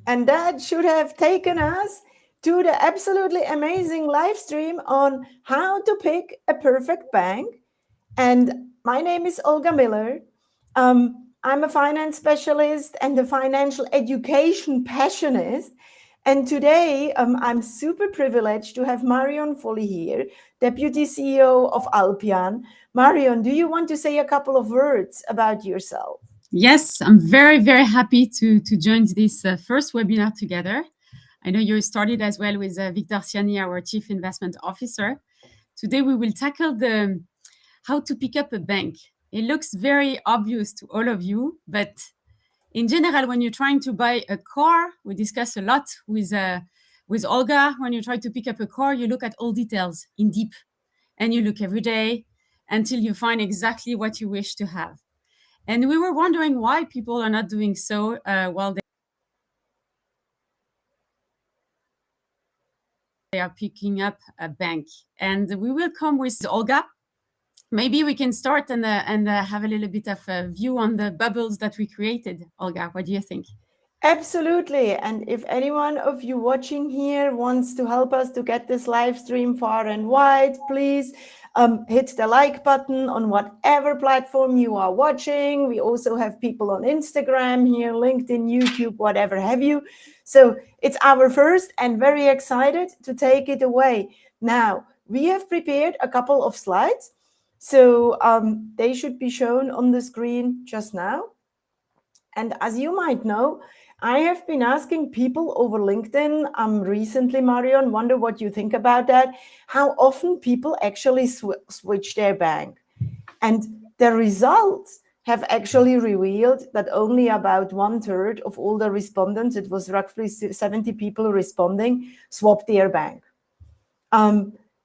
And that should have taken us to the absolutely amazing live stream on how to pick a perfect bank. And my name is Olga Miler. I'm a finance specialist and a financial education passionist. And today I'm super privileged to have Marion Fogli here, Deputy CEO of Alpian. Marion, do you want to say a couple of words about yourself? Yes, I'm very, very happy to join this first webinar together. I know you started as well with Victor Siani, our Chief Investment Officer. Today we will tackle the how to pick up a bank. It looks very obvious to all of you, but in general, when you're trying to buy a car, we discuss a lot with Olga. When you try to pick up a car, you look at all details in deep, and you look every day until you find exactly what you wish to have. And we were wondering why people are not doing so while they are picking up a bank. And we will come with Olga. Maybe we can start and have a little bit of a view on the bubbles that we created. Olga, what do you think? Absolutely. And if anyone of you watching here wants to help us to get this live stream far and wide, please hit the like button on whatever platform you are watching. We also have people on Instagram here, LinkedIn, YouTube, whatever have you. So it's our first and very excited to take it away. Now, we have prepared a couple of slides. So they should be shown on the screen just now. And as you might know, I have been asking people over LinkedIn recently, Marion, wonder what you think about that, how often people actually switch their bank. And the results have actually revealed that only about 1/3 of all the respondents, it was roughly 70 people responding, swapped their bank.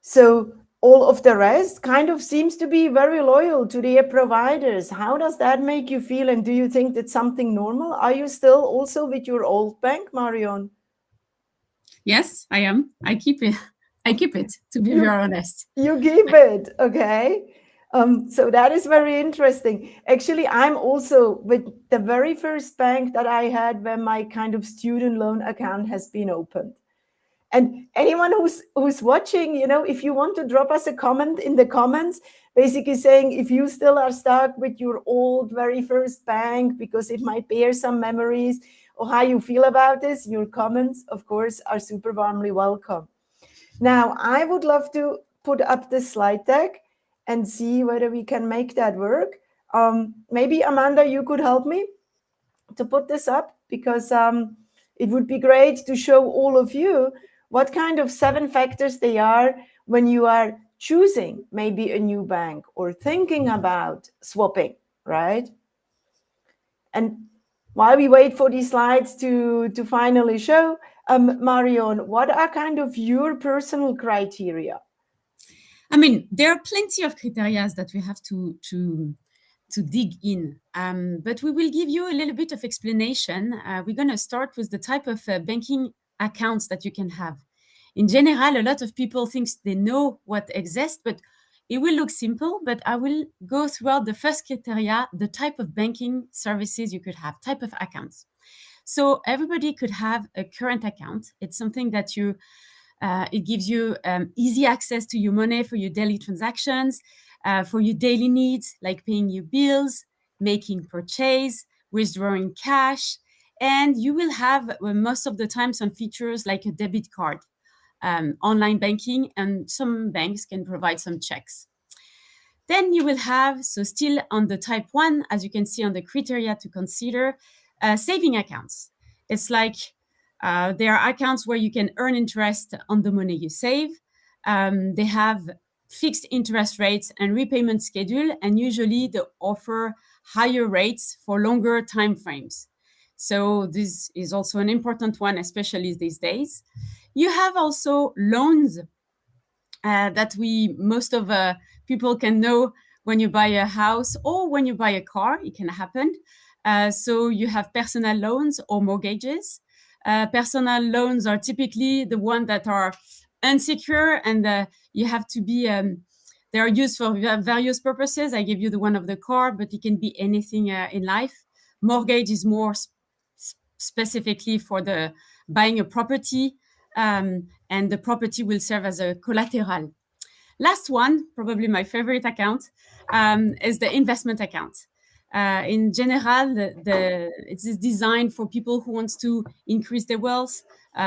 So all of the rest kind of seems to be very loyal to their providers. How does that make you feel? And do you think that's something normal? Are you still also with your old bank, Marion? Yes, I am. I keep it. I keep it, to be very honest. You keep it, okay? So that is very interesting. Actually, I'm also with the very first bank that I had when my kind of student loan account has been opened. And anyone who's watching, if you want to drop us a comment in the comments, basically saying if you still are stuck with your old very first bank because it might bear some memories, or how you feel about this, your comments, of course, are super warmly welcome. Now, I would love to put up the slide deck and see whether we can make that work. Maybe Amanda, you could help me to put this up, because it would be great to show all of you what kind of 7 factors they are when you are choosing maybe a new bank or thinking about swapping, right? And while we wait for these slides to finally show, Marion, what are kind of your personal criteria? I mean, there are plenty of criteria that we have to dig in, but we will give you a little bit of explanation. We're going to start with the type of banking accounts that you can have. In general, a lot of people think they know what exists, but it will look simple. But I will go throughout the first criteria, the type of banking services you could have, type of accounts. So everybody could have a current account. It's something that it gives you easy access to your money for your daily transactions, for your daily needs, like paying your bills, making purchase, withdrawing cash. And you will have most of the time some features like a debit card, online banking, and some banks can provide some checks. Then you will have, so still on the type 1, as you can see on the criteria to consider, saving accounts. It's like there are accounts where you can earn interest on the money you save. They have fixed interest rates and repayment schedule, and usually they offer higher rates for longer time frames. So this is also an important one, especially these days. You have also loans that most of people can know when you buy a house or when you buy a car. It can happen. So you have personal loans or mortgages. Personal loans are typically the ones that are unsecure, and you have to be they are used for various purposes. I gave you the one of the car, but it can be anything in life. Mortgage is more specifically for the buying a property, and the property will serve as a collateral. Last one, probably my favorite account, is the investment account. In general, it is designed for people who wants to increase their wealth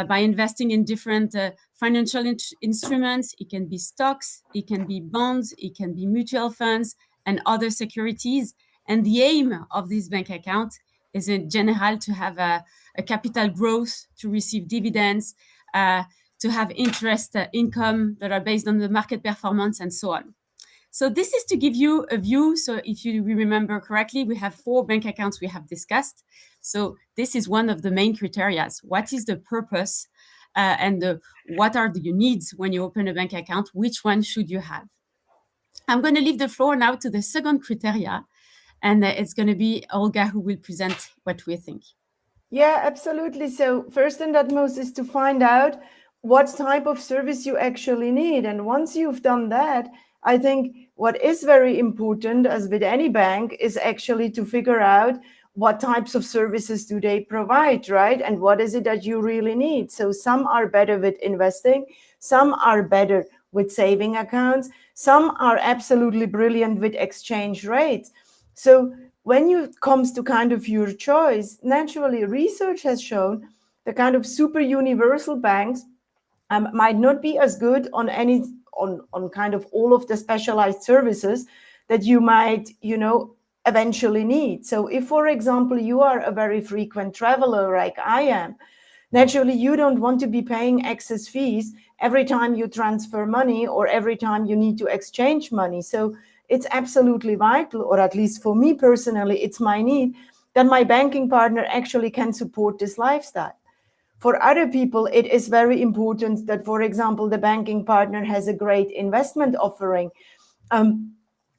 by investing in different financial instruments. It can be stocks, it can be bonds, it can be mutual funds and other securities. And the aim of this bank account is in general to have a capital growth, to receive dividends, to have interest income that are based on the market performance and so on. So this is to give you a view. So if you remember correctly, we have 4 bank accounts we have discussed. So this is one of the main criteria. What is the purpose and what are your needs when you open a bank account? Which one should you have? I'm going to leave the floor now to the second criteria, and it's going to be Olga who will present what we think. Yeah, absolutely. So first and utmost is to find out what type of service you actually need. And once you've done that, I think what is very important, as with any bank, is actually to figure out what types of services do they provide, right? And what is it that you really need? So some are better with investing, some are better with saving accounts, some are absolutely brilliant with exchange rates. So when it comes to kind of your choice, naturally research has shown the kind of super universal banks might not be as good on kind of all of the specialized services that you might, eventually need. So if, for example, you are a very frequent traveler like I am, naturally you don't want to be paying excess fees every time you transfer money or every time you need to exchange money. So it's absolutely vital, or at least for me personally, it's my need, that my banking partner actually can support this lifestyle. For other people, it is very important that, for example, the banking partner has a great investment offering,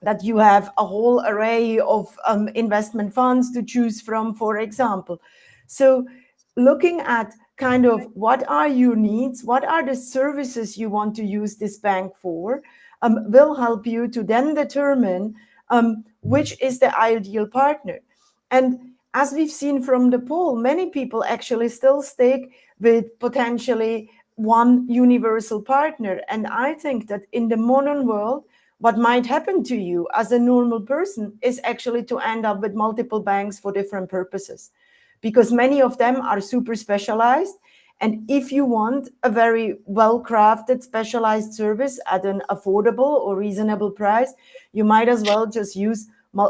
that you have a whole array of investment funds to choose from, for example. So looking at kind of what are your needs, what are the services you want to use this bank for, will help you to then determine which is the ideal partner. And as we've seen from the poll, many people actually still stick with potentially one universal partner. And I think that in the modern world, what might happen to you as a normal person is actually to end up with multiple banks for different purposes, because many of them are super specialized. And if you want a very well-crafted, specialized service at an affordable or reasonable price, you might as well just use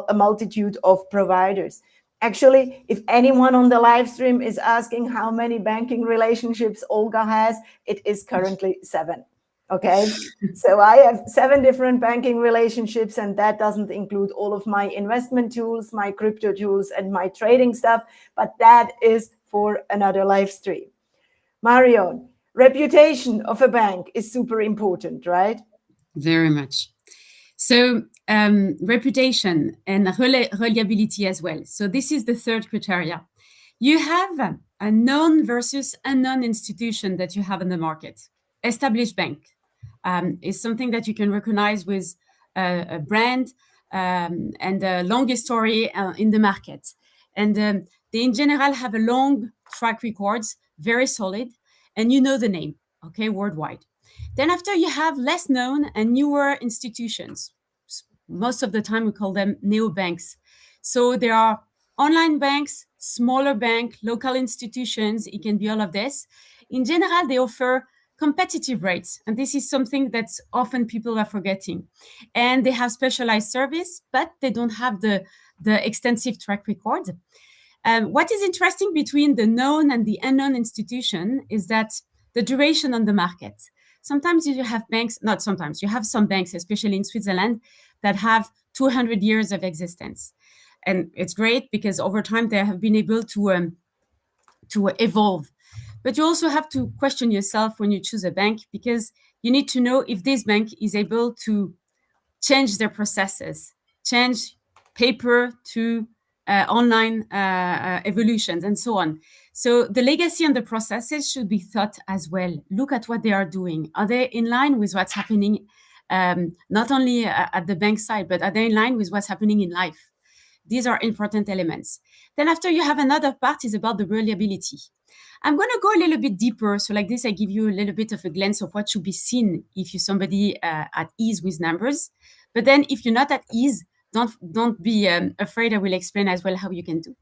a multitude of providers. Actually, if anyone on the live stream is asking how many banking relationships Olga has, it is currently 7. Okay, so I have 7 different banking relationships, and that doesn't include all of my investment tools, my crypto tools, and my trading stuff, but that is for another live stream. Marion, reputation of a bank is super important, right? Very much. So reputation and reliability as well. So this is the third criteria. You have a known versus unknown institution that you have in the market. Established bank is something that you can recognize with a brand and a long history in the market. And they in general have a long track records, very solid, and you know the name, okay, worldwide. Then after you have less known and newer institutions. Most of the time we call them neobanks. So there are online banks, smaller bank, local institutions, it can be all of this. In general, they offer competitive rates, and this is something that often people are forgetting. And they have specialized service, but they don't have the extensive track record. What is interesting between the known and the unknown institution is that the duration on the market. Sometimes you have banks, not sometimes, you have some banks, especially in Switzerland, that have 200 years of existence. And it's great because over time they have been able to evolve. But you also have to question yourself when you choose a bank, because you need to know if this bank is able to change their processes, change paper to online evolutions and so on. So the legacy and the processes should be thought as well. Look at what they are doing. Are they in line with what's happening, not only at the bank side, but are they in line with what's happening in life? These are important elements. Then after, you have another part is about the reliability. I'm going to go a little bit deeper. So like this, I give you a little bit of a glance of what should be seen if you're somebody at ease with numbers. But then if you're not at ease, don't be afraid. I will explain as well how you can do.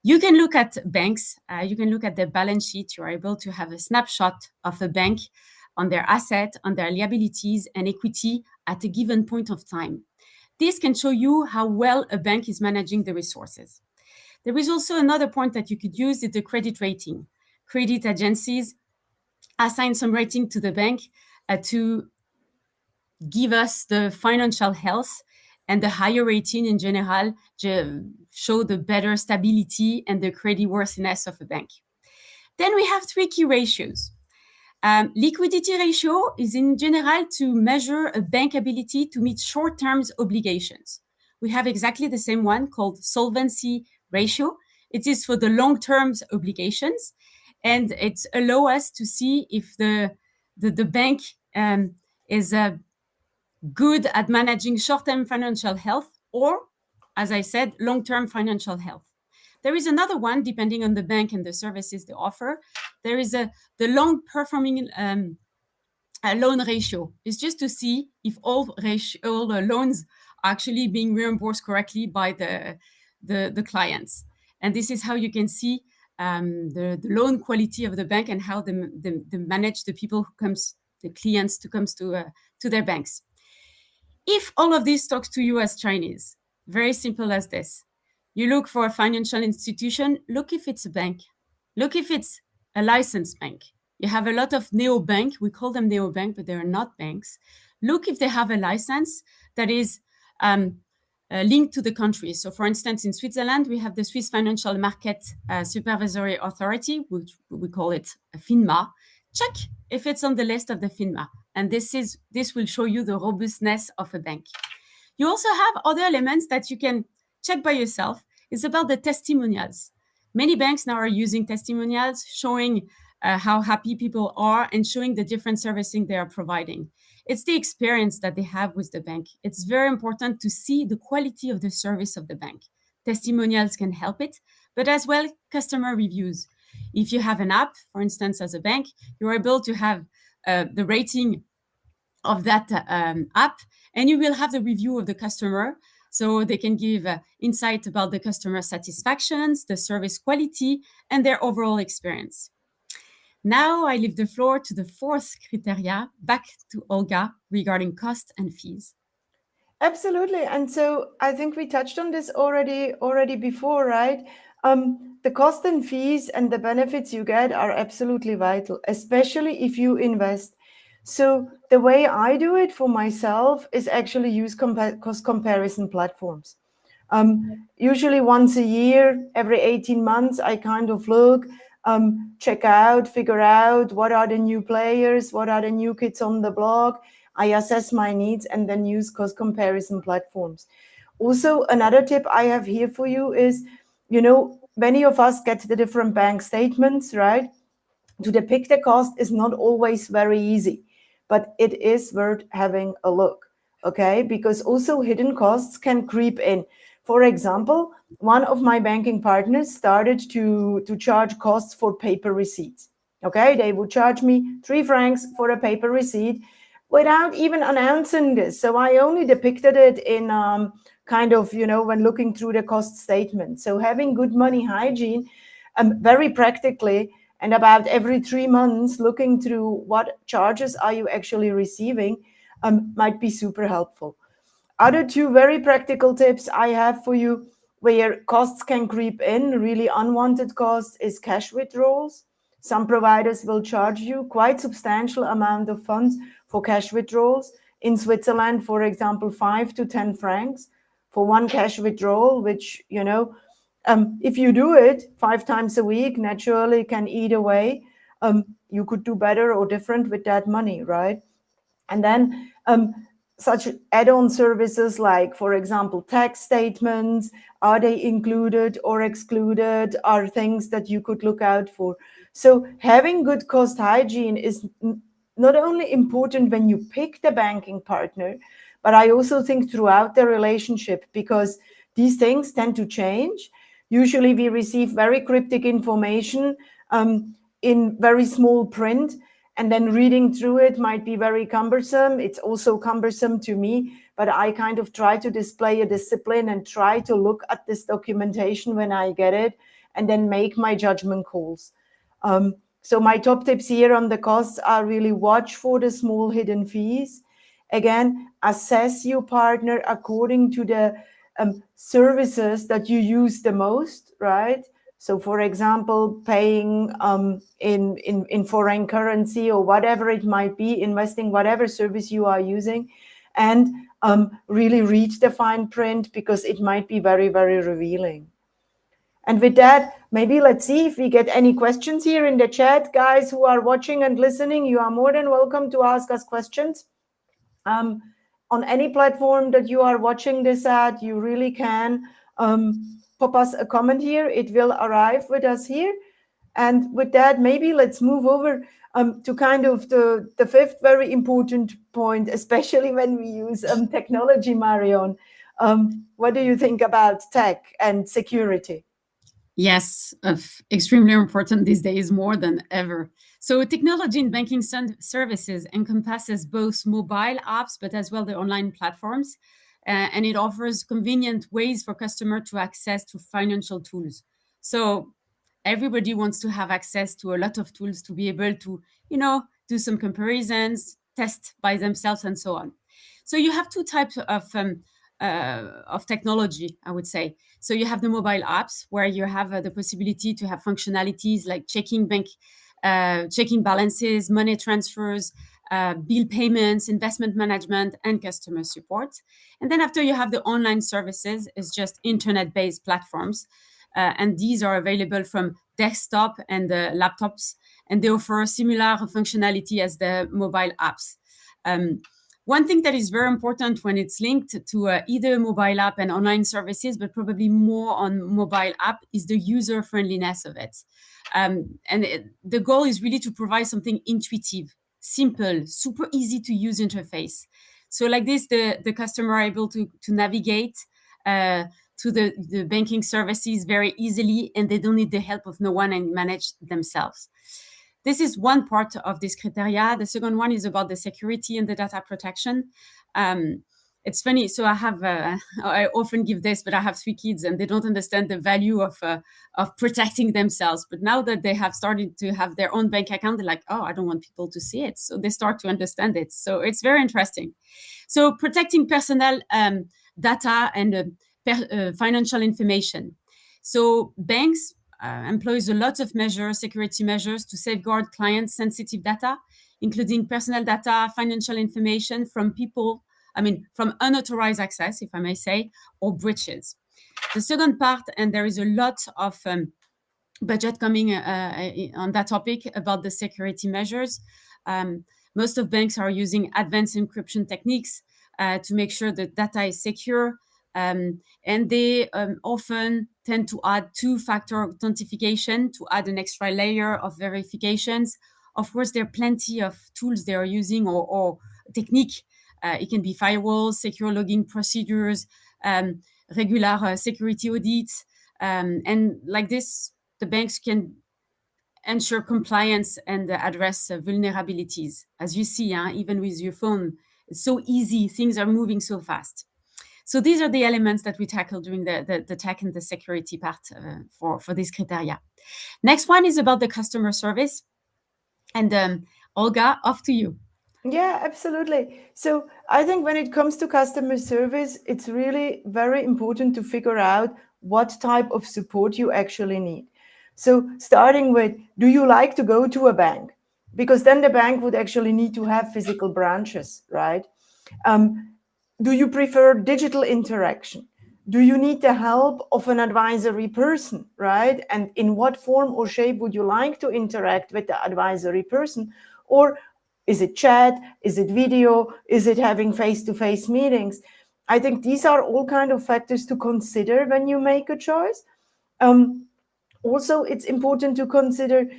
You can look at banks. You can look at their balance sheet. You're able to have a snapshot of a bank on their asset, on their liabilities and equity at a given point of time. This can show you how well a bank is managing the resources. There is also another point that you could use, is the credit rating. Credit agencies assign some rating to the bank to give us the financial health, and the higher rating in general show the better stability and the creditworthiness of a bank. Then we have 3 key ratios. Liquidity ratio is in general to measure a bank ability to meet short-term obligations. We have exactly the same one called solvency ratio. It is for the long-term obligations, and it allows us to see if the bank is good at managing short-term financial health or, as I said, long-term financial health. There is another one, depending on the bank and the services they offer. There is the long-performing loan ratio. It's just to see if all loans are actually being reimbursed correctly by the clients. And this is how you can see the loan quality of the bank and how they manage the people who comes, the clients who comes to their banks. If all of this talks to you as Chinese, very simple as this. You look for a financial institution, look if it's a bank. Look if it's a licensed bank. You have a lot of neobank, we call them neobank, but they are not banks. Look if they have a license that is linked to the country. So for instance, in Switzerland, we have the Swiss Financial Market Supervisory Authority, which we call it FINMA. Check if it's on the list of the FINMA. And this will show you the robustness of a bank. You also have other elements that you can check by yourself. It's about the testimonials. Many banks now are using testimonials, showing how happy people are and showing the different servicing they are providing. It's the experience that they have with the bank. It's very important to see the quality of the service of the bank. Testimonials can help it, but as well, customer reviews. If you have an app, for instance, as a bank, you're able to have the rating of that app, and you will have the review of the customer, so they can give insight about the customer satisfactions, the service quality, and their overall experience. Now I leave the floor to the 4th criteria, back to Olga, regarding cost and fees. Absolutely. And so I think we touched on this already before, right? The cost and fees and the benefits you get are absolutely vital, especially if you invest. So the way I do it for myself is actually use cost comparison platforms. Usually once a year, every 18 months, I kind of look, check out, figure out what are the new players, what are the new kids on the block. I assess my needs and then use cost comparison platforms. Also, another tip I have here for you is, many of us get the different bank statements, right? To depict the cost is not always very easy, but it is worth having a look, okay? Because also hidden costs can creep in. For example, one of my banking partners started to charge costs for paper receipts, okay? They would charge me 3 francs for a paper receipt without even announcing this. So I only depicted it in kind of, when looking through the cost statement. So having good money hygiene, very practically, and about every 3 months, looking through what charges are you actually receiving might be super helpful. Other 2 very practical tips I have for you where costs can creep in, really unwanted costs, is cash withdrawals. Some providers will charge you quite substantial amount of funds for cash withdrawals. In Switzerland, for example, 5 to 10 francs for one cash withdrawal, which, if you do it 5 times a week, naturally can eat away. You could do better or different with that money, right? And then such add-on services like, for example, tax statements, are they included or excluded, are things that you could look out for. So having good cost hygiene is not only important when you pick the banking partner, but I also think throughout the relationship, because these things tend to change. Usually we receive very cryptic information in very small print, and then reading through it might be very cumbersome. It's also cumbersome to me, but I kind of try to display a discipline and try to look at this documentation when I get it and then make my judgment calls. So my top tips here on the costs are really watch for the small hidden fees. Again, assess your partner according to the services that you use the most, right? So, for example, paying in foreign currency or whatever it might be, investing whatever service you are using, and really read the fine print because it might be very, very revealing. And with that, maybe let's see if we get any questions here in the chat. Guys who are watching and listening, you are more than welcome to ask us questions. On any platform that you are watching this at, you really can pop us a comment here. It will arrive with us here. And with that, maybe let's move over to kind of the fifth very important point, especially when we use technology, Marion. What do you think about tech and security? Yes, extremely important these days, more than ever. So technology in banking services encompasses both mobile apps, but as well the online platforms. And it offers convenient ways for customers to access to financial tools. So everybody wants to have access to a lot of tools to be able to, do some comparisons, test by themselves, and so on. So you have two types of technology, I would say. So you have the mobile apps where you have the possibility to have functionalities like checking balances, money transfers, bill payments, investment management, and customer support. And then after you have the online services, it's just internet-based platforms. And these are available from desktop and laptops, and they offer similar functionality as the mobile apps. One thing that is very important when it's linked to either mobile app and online services, but probably more on mobile app, is the user friendliness of it. The goal is really to provide something intuitive, simple, super easy to use interface. So like this, the customer are able to navigate to the banking services very easily, and they don't need the help of no one and manage themselves. This is one part of this criteria. The second one is about the security and the data protection. It's funny. So I often give this, but I have 3 kids and they don't understand the value of protecting themselves. But now that they have started to have their own bank account, they're like, oh, I don't want people to see it. So they start to understand it. So it's very interesting. So protecting personal data and financial information. So banks employs a lot of security measures to safeguard clients' sensitive data, including personal data, financial information from from unauthorized access, if I may say, or breaches. The second part, and there is a lot of budget coming on that topic about the security measures. Most of banks are using advanced encryption techniques to make sure that data is secure. And they often tend to add 2-factor authentication to add an extra layer of verifications. Of course, there are plenty of tools they are using or technique. It can be firewalls, secure login procedures, regular security audits. And like this, the banks can ensure compliance and address vulnerabilities. As you see, even with your phone, it's so easy. Things are moving so fast. So these are the elements that we tackle during the tech and the security part for this criteria. Next one is about the customer service. And Olga, off to you. Yeah, absolutely. So I think when it comes to customer service, it's really very important to figure out what type of support you actually need. So starting with, do you like to go to a bank? Because then the bank would actually need to have physical branches, right? Do you prefer digital interaction? Do you need the help of an advisory person, right? And in what form or shape would you like to interact with the advisory person? Or is it chat? Is it video? Is it having face-to-face meetings? I think these are all kind of factors to consider when you make a choice. Also, it's important to consider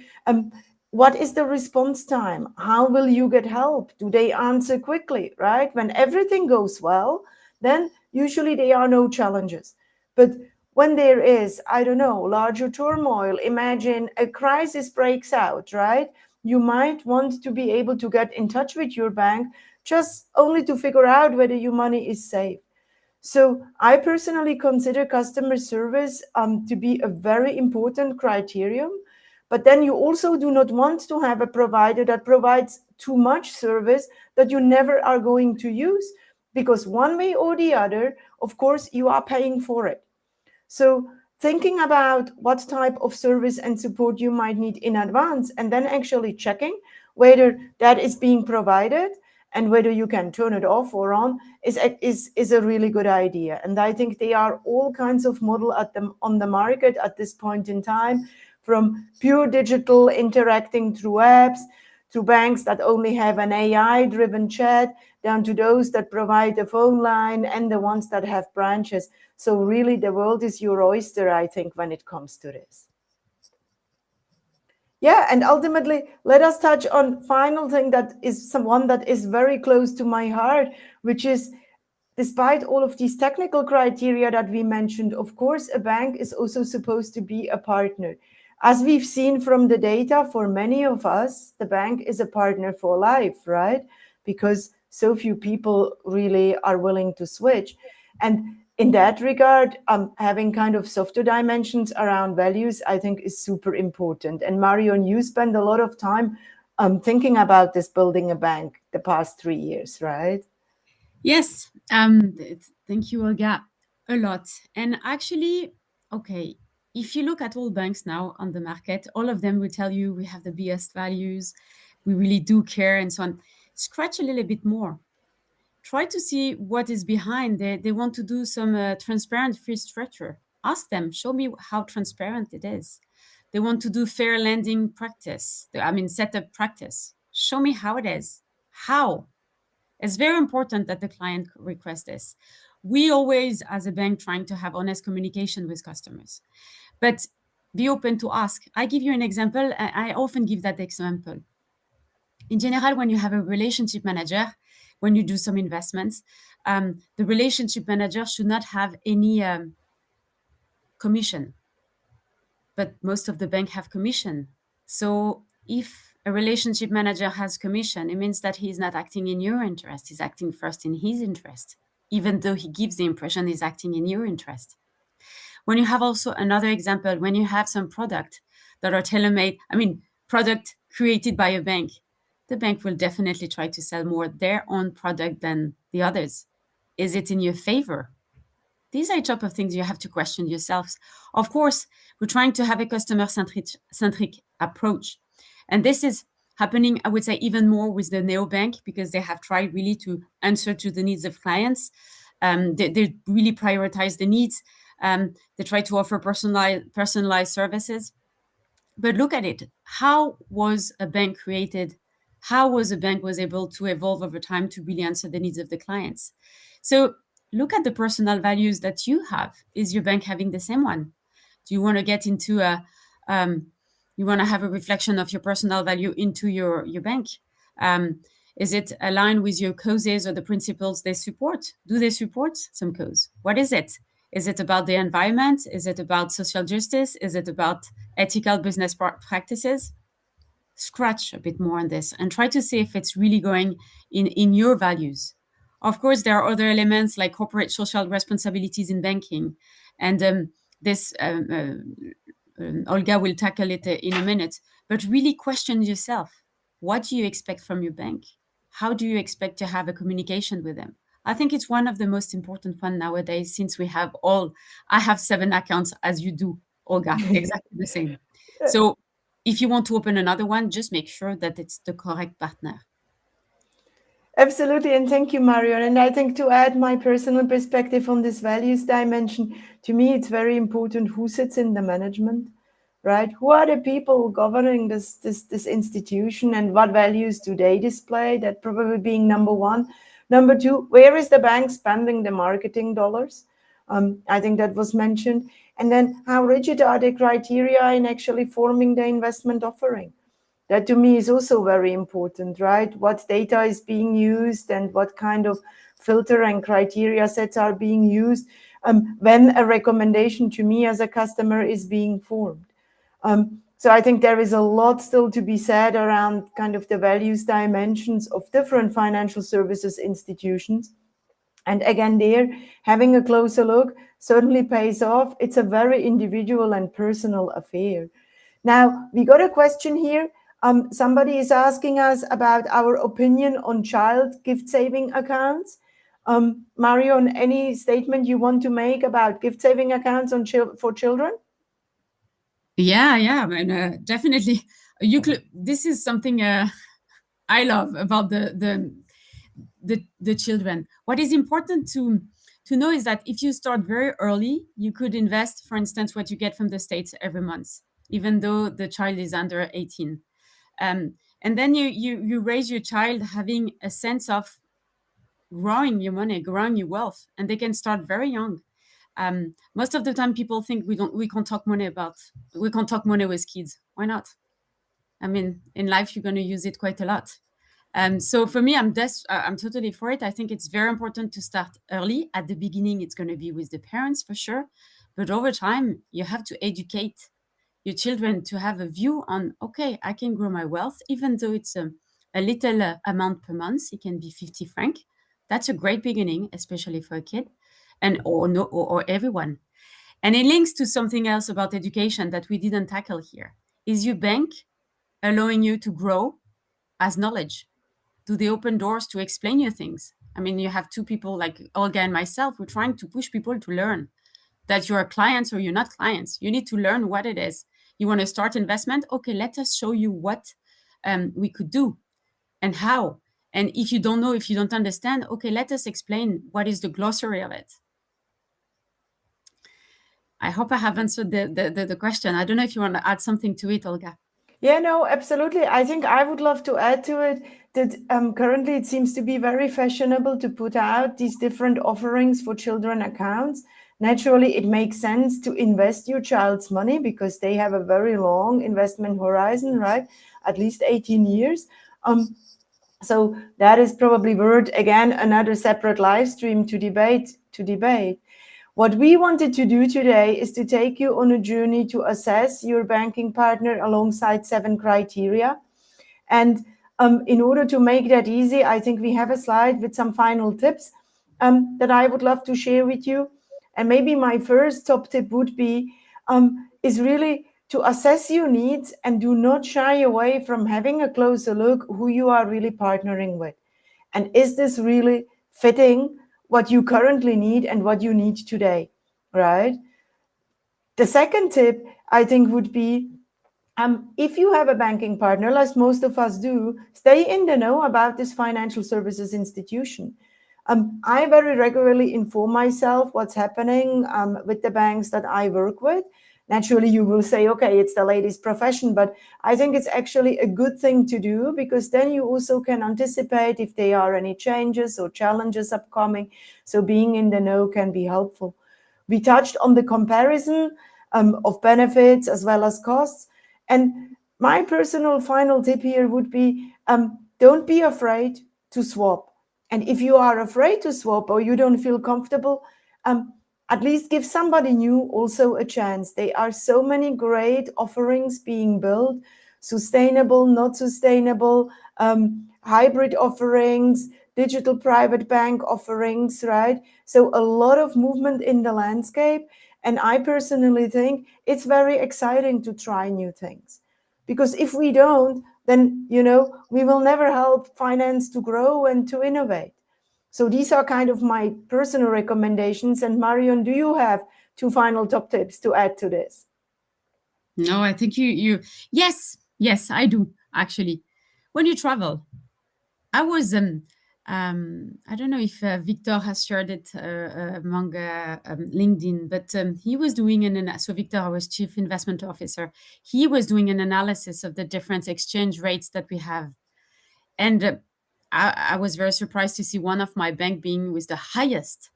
what is the response time? How will you get help? Do they answer quickly, right? When everything goes well, then usually there are no challenges. But when there is, I don't know, larger turmoil, imagine a crisis breaks out, right? You might want to be able to get in touch with your bank just only to figure out whether your money is safe. So I personally consider customer service to be a very important criterion. But then you also do not want to have a provider that provides too much service that you never are going to use, because one way or the other, of course, you are paying for it. So thinking about what type of service and support you might need in advance, and then actually checking whether that is being provided and whether you can turn it off or on is a really good idea. And I think there are all kinds of model on the market at this point in time, from pure digital interacting through apps, to banks that only have an AI-driven chat, down to those that provide a phone line and the ones that have branches. So really, the world is your oyster, I think, when it comes to this. Yeah, and ultimately, let us touch on final thing that is someone that is very close to my heart, which is, despite all of these technical criteria that we mentioned, of course, a bank is also supposed to be a partner. As we've seen from the data, for many of us, the bank is a partner for life, right? Because so few people really are willing to switch. And in that regard, having kind of softer dimensions around values, I think, is super important. And Marion, you spend a lot of time thinking about this building a bank the past 3 years, right? Yes. Thank you, Olga, a lot. And actually, okay, if you look at all banks now on the market, all of them will tell you we have the best values, we really do care, and so on. Scratch a little bit more. Try to see what is behind. They want to do some transparent fee structure. Ask them, show me how transparent it is. They want to do fair lending practice. I mean, setup practice. Show me how it is. How? It's very important that the client requests this. We always, as a bank, trying to have honest communication with customers, but be open to ask. I give you an example. I often give that example. In general, when you have a relationship manager, when you do some investments, the relationship manager should not have any commission, but most of the bank have commission. So if a relationship manager has commission, it means that he's not acting in your interest. He's acting first in his interest, even though he gives the impression he's acting in your interest. When you have also another example, when you have some product that are tailor-made, I mean, product created by a bank, the bank will definitely try to sell more their own product than the others. Is it in your favor? These are a type of things you have to question yourselves. Of course, we're trying to have a customer-centric approach. And this is happening, I would say, even more with the neobank, because they have tried really to answer to the needs of clients. They really prioritize the needs. They try to offer personalized services. But look at it. How was a bank created? How was a bank was able to evolve over time to really answer the needs of the clients? So look at the personal values that you have. Is your bank having the same one? Do you want to get into you want to have a reflection of your personal value into your bank? Is it aligned with your causes or the principles they support? Do they support some cause? What is it? Is it about the environment? Is it about social justice? Is it about ethical business practices? Scratch a bit more on this and try to see if it's really going in your values. Of course, there are other elements like corporate social responsibilities in banking. And this, Olga will tackle it in a minute. But really question yourself. What do you expect from your bank? How do you expect to have a communication with them? I think it's one of the most important one nowadays, since we have I have 7 accounts as you do, Olga, exactly the same. So if you want to open another one, just make sure that it's the correct partner. Absolutely, and thank you, Marion. And I think, to add my personal perspective on this values dimension, to me, it's very important who sits in the management, right? Who are the people governing this institution, and what values do they display? That probably being number one. Number two, where is the bank spending the marketing dollars? I think that was mentioned. And then, how rigid are the criteria in actually forming the investment offering? That to me is also very important, right? What data is being used and what kind of filter and criteria sets are being used. when a recommendation to me as a customer is being formed. So I think there is a lot still to be said around kind of the values dimensions of different financial services institutions. And again, there, having a closer look certainly pays off. It's a very individual and personal affair. Now, we got a question here. Somebody is asking us about our opinion on child gift saving accounts. Marion, any statement you want to make about gift saving accounts for children? Yeah, I mean, definitely. This is something I love about the children. What is important to know is that if you start very early, you could invest, for instance, what you get from the states every month, even though the child is under 18. And then you raise your child having a sense of growing your money, growing your wealth, and they can start very young. Most of the time, people think we can't talk money with kids. Why not? I mean, in life, you're going to use it quite a lot. So for me, I'm totally for it. I think it's very important to start early. At the beginning, it's going to be with the parents for sure, but over time, you have to educate your children to have a view on, okay, I can grow my wealth, even though it's a little amount per month. It can be 50 franc. That's a great beginning, especially for a kid, and or everyone. And it links to something else about education that we didn't tackle here. Is your bank allowing you to grow as knowledge? Do they open doors to explain you things? I mean, you have two people like Olga and myself. We're trying to push people to learn that you are clients or you're not clients. You need to learn what it is. You want to start investment? Okay, let us show you what we could do and how. And if you don't know, if you don't understand, okay, let us explain what is the glossary of it. I hope I have answered the question. I don't know if you want to add something to it, Olga. Yeah, no, absolutely. I think I would love to add to it that currently it seems to be very fashionable to put out these different offerings for children accounts. Naturally, it makes sense to invest your child's money because they have a very long investment horizon, right? At least 18 years. So that is probably worth, again, another separate live stream to debate. What we wanted to do today is to take you on a journey to assess your banking partner alongside 7 criteria. And in order to make that easy, I think we have a slide with some final tips that I would love to share with you. And maybe my first top tip would be is really to assess your needs and do not shy away from having a closer look who you are really partnering with. And is this really fitting what you currently need and what you need today, right? The second tip, I think, would be if you have a banking partner, like most of us do, stay in the know about this financial services institution. I very regularly inform myself what's happening with the banks that I work with. Naturally, you will say, okay, it's the lady's profession, but I think it's actually a good thing to do because then you also can anticipate if there are any changes or challenges upcoming. So being in the know can be helpful. We touched on the comparison of benefits as well as costs. And my personal final tip here would be don't be afraid to swap. And if you are afraid to swap or you don't feel comfortable, at least give somebody new also a chance. There are so many great offerings being built, sustainable, not sustainable, hybrid offerings, digital private bank offerings, right? So a lot of movement in the landscape. And I personally think it's very exciting to try new things. Because if we don't, then, we will never help finance to grow and to innovate. So these are kind of my personal recommendations. And Marion, do you have 2 final top tips to add to this? No, I think yes, I do actually. When you travel, I was I don't know if Victor has shared it among LinkedIn, but he was doing so Victor was chief investment officer. He was doing an analysis of the different exchange rates that we have, and I was very surprised to see one of my bank being with the highest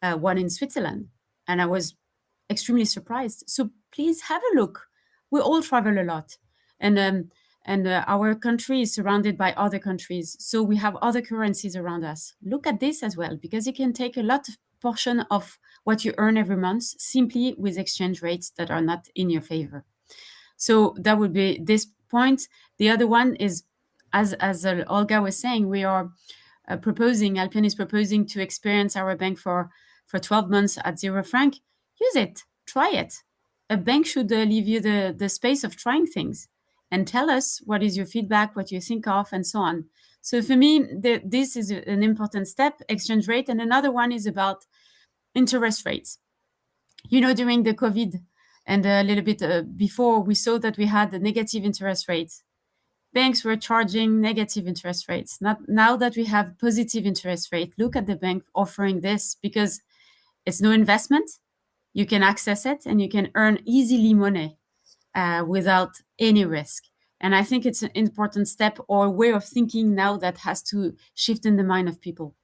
one in Switzerland, and I was extremely surprised. So please have a look. We all travel a lot, and our country is surrounded by other countries, so we have other currencies around us. Look at this as well, because it can take a lot portion of what you earn every month simply with exchange rates that are not in your favor. So that would be this point. The other one is, as Olga was saying, we are proposing, Alpian is proposing to experience our bank for 12 months at 0 franc. Use it, try it. A bank should leave you the space of trying things and tell us what is your feedback, what you think of, and so on. So for me, this is an important step, exchange rate. And another one is about interest rates. You know, during the COVID and a little bit before, we saw that we had the negative interest rates. Banks were charging negative interest rates. Not now that we have positive interest rate, look at the bank offering this, because it's no investment. You can access it and you can earn easily money without any risk. And I think it's an important step or way of thinking now that has to shift in the mind of people.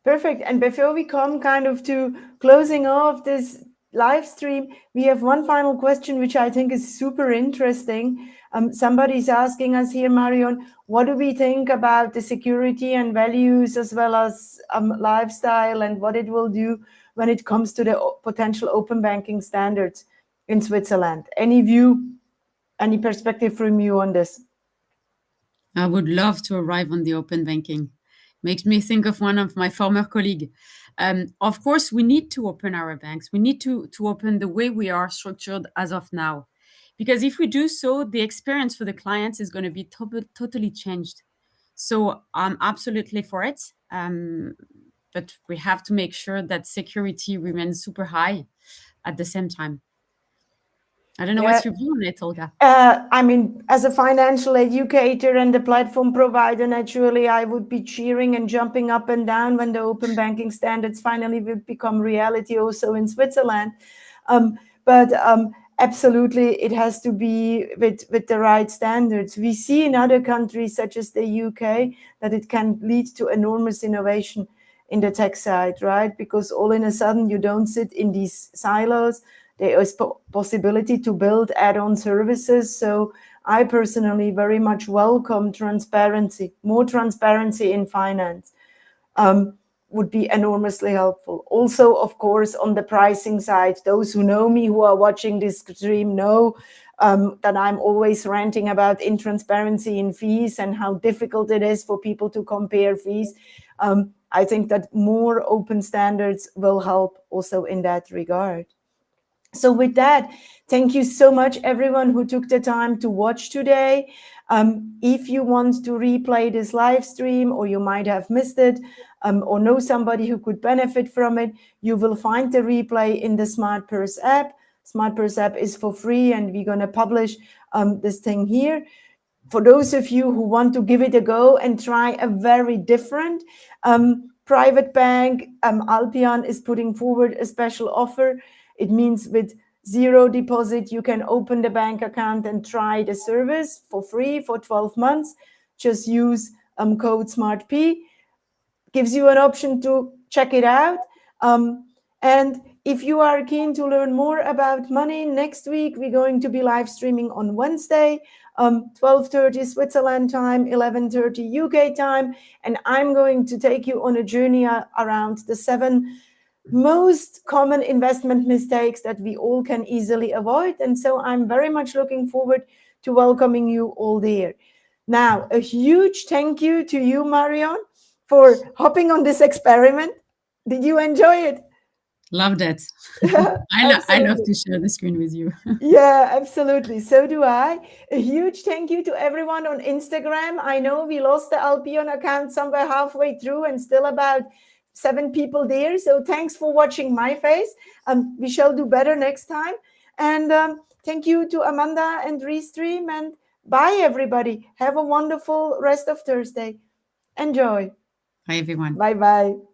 Perfect. And before we come kind of to closing off this live stream, we have one final question, which I think is super interesting. Somebody's asking us here, Marion, what do we think about the security and values as well as lifestyle, and what it will do when it comes to the potential open banking standards in Switzerland? Any view, any perspective from you on this? I would love to arrive on the open banking. Makes me think of one of my former colleagues. Of course, we need to open our banks. We need to open the way we are structured as of now. Because if we do so, the experience for the clients is going to be totally changed. So I'm absolutely for it. But we have to make sure that security remains super high at the same time. I don't know what's your view on it, Olga. I mean, as a financial educator and a platform provider, naturally, I would be cheering and jumping up and down when the open banking standards finally will become reality also in Switzerland. But absolutely, it has to be with the right standards. We see in other countries, such as the UK, that it can lead to enormous innovation in the tech side, right? Because all in a sudden, you don't sit in these silos. There is possibility to build add-on services. So I personally very much welcome transparency. More transparency in finance would be enormously helpful. Also, of course, on the pricing side, those who know me, who are watching this stream, know that I'm always ranting about intransparency in fees and how difficult it is for people to compare fees. I think that more open standards will help also in that regard. So with that, thank you so much, everyone who took the time to watch today. If you want to replay this live stream, or you might have missed it, or know somebody who could benefit from it, you will find the replay in the SmartPurse app. SmartPurse app is for free, and we're going to publish this thing here. For those of you who want to give it a go and try a very different private bank, Alpian is putting forward a special offer. It means with zero deposit, you can open the bank account and try the service for free for 12 months. Just use code SMARTP. Gives you an option to check it out. And if you are keen to learn more about money, next week we're going to be live streaming on Wednesday, 12:30 Switzerland time, 11:30 UK time. And I'm going to take you on a journey around the 7 most common investment mistakes that we all can easily avoid. And so I'm very much looking forward to welcoming you all there. Now, a huge thank you to you, Marion, for hopping on this experiment. Did you enjoy it? Loved it. I love to share the screen with you. Yeah, absolutely. So do I. A huge thank you to everyone on Instagram. I know we lost the Alpian account somewhere halfway through and still about 7 people there. So thanks for watching my face. We shall do better next time. And thank you to Amanda and Restream. And bye, everybody. Have a wonderful rest of Thursday. Enjoy. Bye, everyone. Bye-bye.